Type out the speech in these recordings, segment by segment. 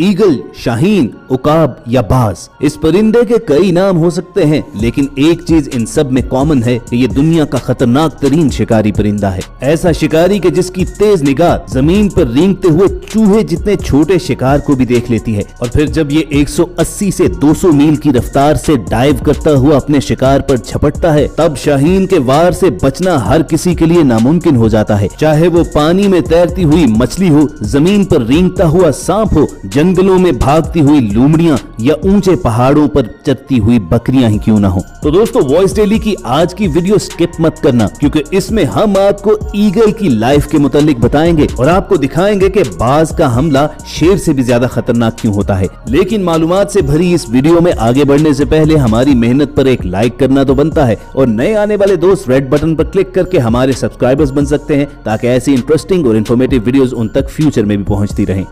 Eagle, Shaheen, उकाब या बाज। इस परिंदे के कई नाम हो सकते हैं, लेकिन एक चीज इन सब में कॉमन है कि ये दुनिया का खतरनाक तरीन शिकारी परिंदा है। ऐसा शिकारी कि जिसकी तेज निगाह जमीन पर रेंगते हुए चूहे जितने छोटे शिकार को भी देख लेती है, और फिर जब ये 180 से 200 मील की रफ्तार से डाइव करता हुआ अपने शिकार पर झपटता है, तब शाहीन के वार से बचना हर किसी के लिए नामुमकिन हो जाता है। चाहे वो पानी में तैरती हुई मछली हो, जमीन पर रेंगता हुआ सांप हो, जंगलों में भागती हुई लोमड़ियां या ऊंचे पहाड़ों पर चरती हुई बकरियां ही क्यों ना हो। तो दोस्तों, वॉइस डेली की आज की वीडियो स्किप मत करना, क्योंकि इसमें हम आपको ईगल की लाइफ के मुतालिक बताएंगे और आपको दिखाएंगे कि बाज का हमला शेर से भी ज्यादा खतरनाक क्यों होता है। लेकिन मालूमात से भरी इस वीडियो में आगे बढ़ने से पहले हमारी मेहनत पर एक लाइक करना तो बनता है, और नए आने वाले दोस्त रेड बटन पर क्लिक करके हमारे सब्सक्राइबर्स बन सकते हैं, ताकि ऐसी इंटरेस्टिंग और इन्फॉर्मेटिव वीडियोस उन तक फ्यूचर में भी पहुंचती रहें।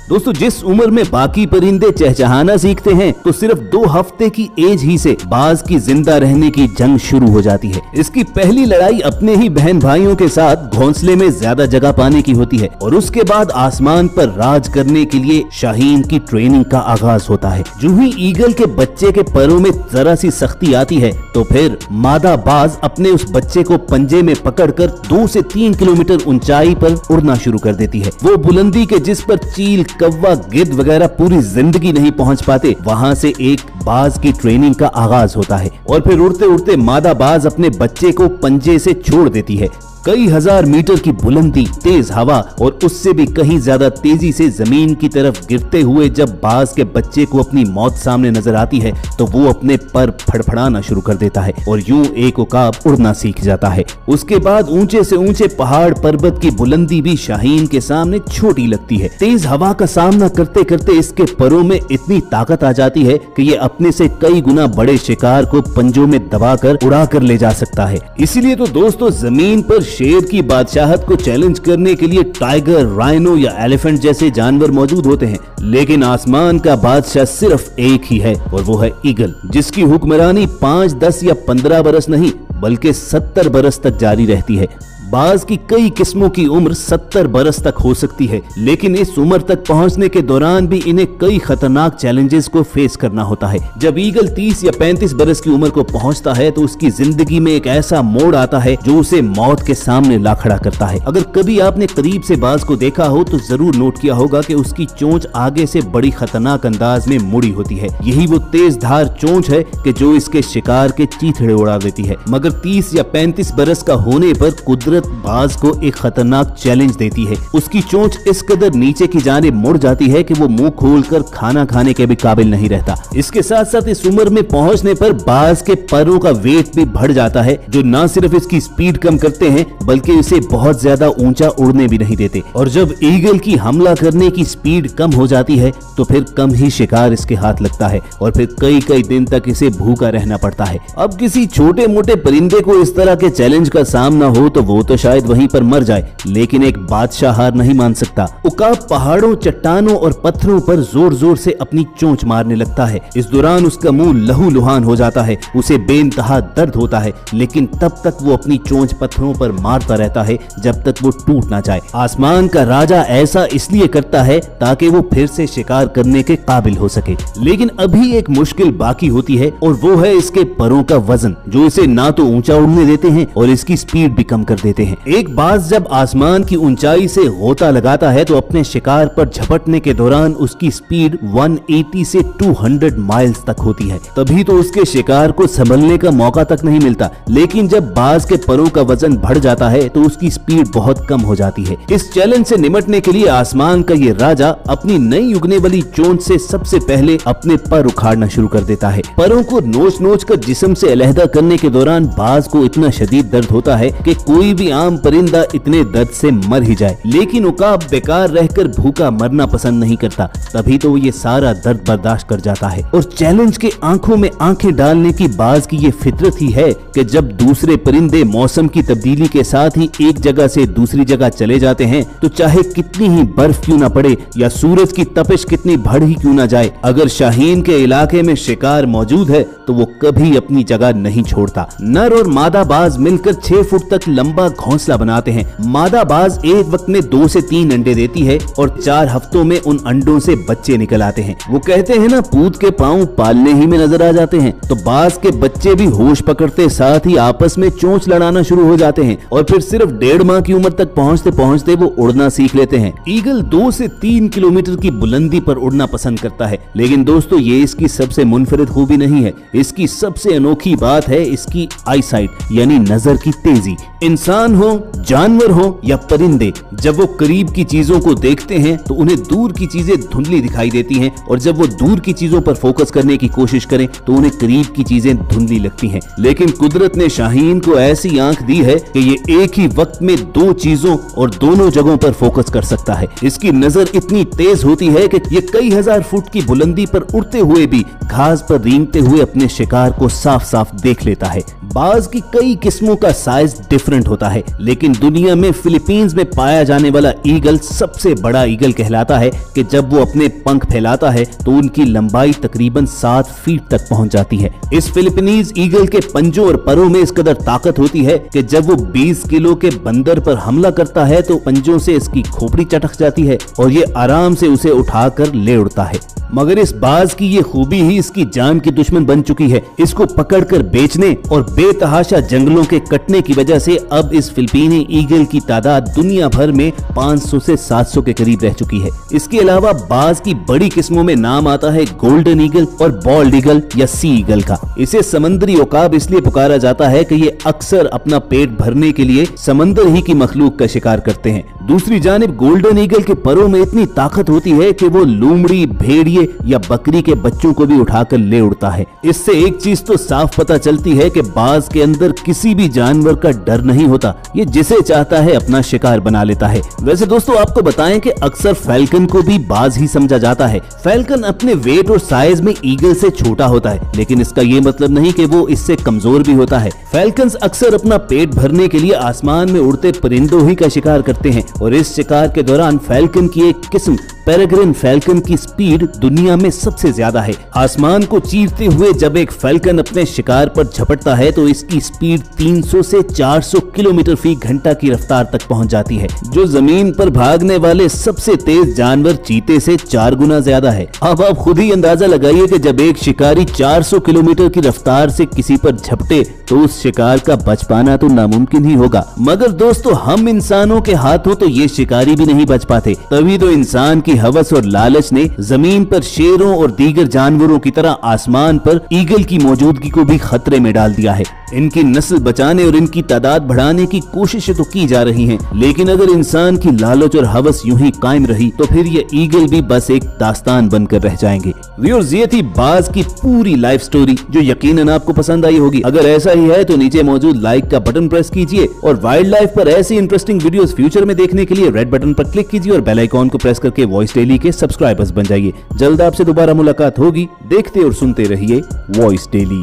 दोस्तों, जिस उम्र में बाकी परिंदे चहचहाना सीखते हैं, तो सिर्फ 2 हफ्ते की एज ही से बाज की जिंदा रहने की जंग शुरू हो जाती है। इसकी पहली लड़ाई अपने ही बहन भाइयों के साथ घोंसले में ज्यादा जगह पाने की होती है, और उसके बाद आसमान पर राज करने के लिए शाहीन की ट्रेनिंग का आगाज होता है। जो ही ईगल के बच्चे के पैरों में जरा सी सख्ती आती है, तो फिर मादा बाज अपने उस बच्चे को पंजे में पकड़कर 2 से 3 किलोमीटर ऊंचाई पर उड़ना शुरू कर देती है। वो बुलंदी के जिस पर चील, कौवा, गिद्ध वगैरह पूरी जिंदगी नहीं पहुंच पाते, वहां से एक बाज की ट्रेनिंग का आगाज होता है, और फिर उड़ते उड़ते मादा बाज अपने बच्चे को पंजे से छोड़ देती है। कई हजार मीटर की बुलंदी, तेज हवा और उससे भी कहीं ज्यादा तेजी से जमीन की तरफ गिरते हुए जब बाज के बच्चे को अपनी मौत सामने नजर आती है, तो वो अपने पर फड़फड़ाना शुरू कर देता है और यूं एक उकाब उड़ना सीख जाता है। उसके बाद ऊंचे से ऊंचे पहाड़ पर्वत की बुलंदी भी शाहीन के सामने छोटी लगती है। तेज हवा का सामना करते करते इसके परों में इतनी ताकत आ जाती है कि ये अपने से कई गुना बड़े शिकार को पंजों में दबाकर उड़ा कर ले जा सकता है। इसीलिए तो दोस्तों, जमीन पर शेर की बादशाहत को चैलेंज करने के लिए टाइगर, राइनो या एलिफेंट जैसे जानवर मौजूद होते हैं, लेकिन आसमान का बादशाह सिर्फ एक ही है, और वो है ईगल, जिसकी हुक्मरानी 5, 10 या 15 बरस नहीं, बल्कि 70 बरस तक जारी रहती है। बाज की कई किस्मों की उम्र 70 बरस तक हो सकती है, लेकिन इस उम्र तक पहुंचने के दौरान भी इन्हें कई खतरनाक चैलेंजेस को फेस करना होता है। जब ईगल 30 या 35 बरस की उम्र को पहुंचता है, तो उसकी जिंदगी में एक ऐसा मोड़ आता है जो उसे मौत के सामने ला खड़ा करता है। अगर कभी आपने करीब से बाज को देखा हो, तो जरूर नोट किया होगा कि उसकी चोंच आगे से बड़ी खतरनाक अंदाज में मुड़ी होती है। यही वो तेज धार चोंच है कि जो इसके शिकार के चीथड़े उड़ा देती है। मगर 30 या 35 बरस का होने पर कुदरत बाज को एक खतरनाक चैलेंज देती है। उसकी चोंच इस कदर नीचे की जानिब मुड़ जाती है कि वो मुंह खोलकर खाना खाने के भी काबिल नहीं रहता। इसके साथ साथ इस उम्र में पहुंचने पर बाज के पैरों का वेट भी बढ़ जाता है, जो न सिर्फ इसकी स्पीड कम करते हैं, बल्कि इसे बहुत ज्यादा ऊंचा उड़ने भी नहीं देते। और जब ईगल की हमला करने की स्पीड कम हो जाती है, तो फिर कम ही शिकार इसके हाथ लगता है, और फिर कई कई दिन तक इसे भूखा रहना पड़ता है। अब किसी छोटे मोटे परिंदे को इस तरह के चैलेंज का सामना हो, तो वो तो शायद वहीं पर मर जाए, लेकिन एक बादशाह हार नहीं मान सकता। उकाब पहाड़ों, चट्टानों और पत्थरों पर जोर जोर से अपनी चोंच मारने लगता है। इस दौरान उसका मुंह लहूलुहान हो जाता है, उसे बेइंतहा दर्द होता है, लेकिन तब तक वो अपनी चोंच पत्थरों पर मारता रहता है जब तक वो टूट ना जाए। आसमान का राजा ऐसा इसलिए करता है ताकि वो फिर से शिकार करने के काबिल हो सके। लेकिन अभी एक मुश्किल बाकी होती है, और वो है इसके परों का वजन, जो इसे ना तो ऊंचा उड़ने देते हैं और इसकी स्पीड भी कम कर देते हैं। एक बाज जब आसमान की ऊंचाई से गोता लगाता है, तो अपने शिकार पर झपटने के दौरान उसकी स्पीड 180 से 200 माइल्स तक होती है। तभी तो उसके शिकार को संभलने का मौका तक नहीं मिलता। लेकिन जब बाज के परों का वजन बढ़ जाता है, तो उसकी स्पीड बहुत कम हो जाती है। इस चैलेंज से निपटने के लिए आसमान का ये राजा अपनी नई उगने वाली चोंच से सबसे पहले अपने पर उखाड़ना शुरू कर देता है। परों को नोच नोच कर जिस्म से अलहदा करने के दौरान बाज को इतना शदीद दर्द होता है कि कोई भी आम परिंदा इतने दर्द से मर ही जाए। लेकिन उकाब बेकार रहकर भूखा मरना पसंद नहीं करता, तभी तो ये सारा दर्द बर्दाश्त कर जाता है। और चैलेंज के आंखों में आंखें डालने की बाज की ये फितरत ही है कि जब दूसरे परिंदे मौसम की तब्दीली के साथ ही एक जगह से दूसरी जगह चले जाते हैं, तो चाहे कितनी ही बर्फ क्यों न पड़े या सूरज की तपिश कितनी बढ़ ही क्यों न जाए, अगर शाहीन के इलाके में शिकार मौजूद है, तो वो कभी अपनी जगह नहीं छोड़ता। नर और मादा बाज मिलकर 6 फुट तक लंबा घोंसला बनाते हैं। मादा बाज एक वक्त में 2 से 3 अंडे देती है और 4 हफ्तों में उन अंडों से बच्चे निकल आते हैं। वो कहते हैं ना, पूत के पांव पालने ही में नजर आ जाते हैं। तो बाज के बच्चे भी होश पकड़ते साथ ही आपस में चोंच लड़ाना शुरू हो जाते हैं और फिर सिर्फ 1.5 माह की उम्र तक पहुंचते पहुंचते वो उड़ना सीख लेते हैं। ईगल 2 से 3 किलोमीटर की बुलंदी पर उड़ना पसंद करता है। लेकिन दोस्तों, ये इसकी सबसे मुनफरिद खूबी नहीं है। इसकी सबसे अनोखी बात है इसकी आईसाइट, यानी नजर की तेजी। इंसान हो, जानवर हो या परिंदे, जब वो करीब की चीजों को देखते हैं तो उन्हें दूर की चीजें धुंधली दिखाई देती हैं, और जब वो दूर की चीजों पर फोकस करने की कोशिश करें तो उन्हें करीब की चीजें धुंधली लगती हैं। लेकिन कुदरत ने शाहीन को ऐसी आंख दी है कि ये एक ही वक्त में 2 चीजों और दोनों जगहों पर फोकस कर सकता है। इसकी नजर इतनी तेज होती है कि ये कई हजार फुट की बुलंदी पर उड़ते हुए भी घास पर रेंगते हुए अपने शिकार को साफ साफ देख लेता है। बाज की कई किस्मों का साइज डिफरेंट होता है, लेकिन दुनिया में फिलीपींस में पाया जाने वाला ईगल सबसे बड़ा ईगल कहलाता है कि जब वो अपने पंख फैलाता है तो उनकी लंबाई तकरीबन 7 फीट तक पहुंच जाती है। इस फिलीपीनीज ईगल के पंजों और परों में इस कदर ताकत होती है कि जब वो 20 किलो के बंदर पर हमला करता है तो पंजों से इसकी खोपड़ी चटक जाती है और ये आराम से उसे उठाकर ले उड़ता है। मगर इस बाज की ये खूबी ही इसकी जान की दुश्मन बन चुकी है। इसको पकड़कर बेचने और बेतहाशा जंगलों के कटने की वजह से अब इस फिलिपीनी ईगल की तादाद दुनिया भर में 500 से 700 के करीब रह चुकी है। इसके अलावा बाज की बड़ी किस्मों में नाम आता है गोल्डन ईगल और बॉल्ड ईगल या सी ईगल का। इसे समंदरी उकाब इसलिए पुकारा जाता है कि ये अक्सर अपना पेट भरने के लिए समंदर ही की मखलूक का शिकार करते हैं। दूसरी जानिब गोल्डन ईगल के परों में इतनी ताकत होती है कि वो लोमड़ी, भेड़िए या बकरी के बच्चों को भी उठाकर ले उड़ता है। इससे एक चीज तो साफ पता चलती है कि बाज के अंदर किसी भी जानवर का डर नहीं होता। ये जिसे चाहता है अपना शिकार बना लेता है। वैसे दोस्तों, आपको बताएं कि अक्सर फैल्कन को भी बाज ही समझा जाता है। फैल्कन अपने वेट और साइज में ईगल से छोटा होता है, लेकिन इसका ये मतलब नहीं कि वो इससे कमजोर भी होता है। फैल्कन्स अक्सर अपना पेट भरने के लिए आसमान में उड़ते परिंदों ही का शिकार करते हैं और इस शिकार के दौरान फैल्कन की एक किस्म पेरेग्रिन फैल्कन की स्पीड दुनिया में सबसे ज्यादा है। आसमान को चीरते हुए जब एक फैल्कन अपने शिकार पर झपटता है तो इसकी स्पीड 300 से 400 किलोमीटर फी घंटा की रफ्तार तक पहुंच जाती है, जो जमीन पर भागने वाले सबसे तेज जानवर चीते से 4 गुना ज्यादा है। अब आप खुद ही अंदाजा लगाइए कि जब एक शिकारी 400 किलोमीटर की रफ्तार से किसी पर झपटे तो उस शिकार का बच पाना तो नामुमकिन ही होगा। मगर दोस्तों, हम इंसानों के हाथों तो ये शिकारी भी नहीं बच पाते। तभी तो इंसान की हवस और लालच ने जमीन पर शेरों और दीगर जानवरों की तरह आसमान पर ईगल की मौजूदगी को भी खतरे में डाल दिया है। इनकी नस्ल बचाने और इनकी तादाद बढ़ाने की कोशिशें तो की जा रही हैं, लेकिन अगर इंसान की लालच और हवस यूं ही कायम रही तो फिर ये ईगल भी बस एक दास्तान बनकर रह जाएंगे। व्यूअर्स, ये थी बाज की पूरी लाइफ स्टोरी जो यकीनन आपको पसंद आई होगी। अगर ऐसा ही है तो नीचे मौजूद लाइक का बटन प्रेस कीजिए और वाइल्ड लाइफ पर ऐसी इंटरेस्टिंग वीडियोस फ्यूचर में देखने के लिए रेड बटन पर क्लिक कीजिए और बेल आइकॉन को प्रेस करके वॉइस डेली के सब्सक्राइबर्स बन जाइए। जल्द आपसे दोबारा मुलाकात होगी। देखते और सुनते रहिए वॉइस डेली।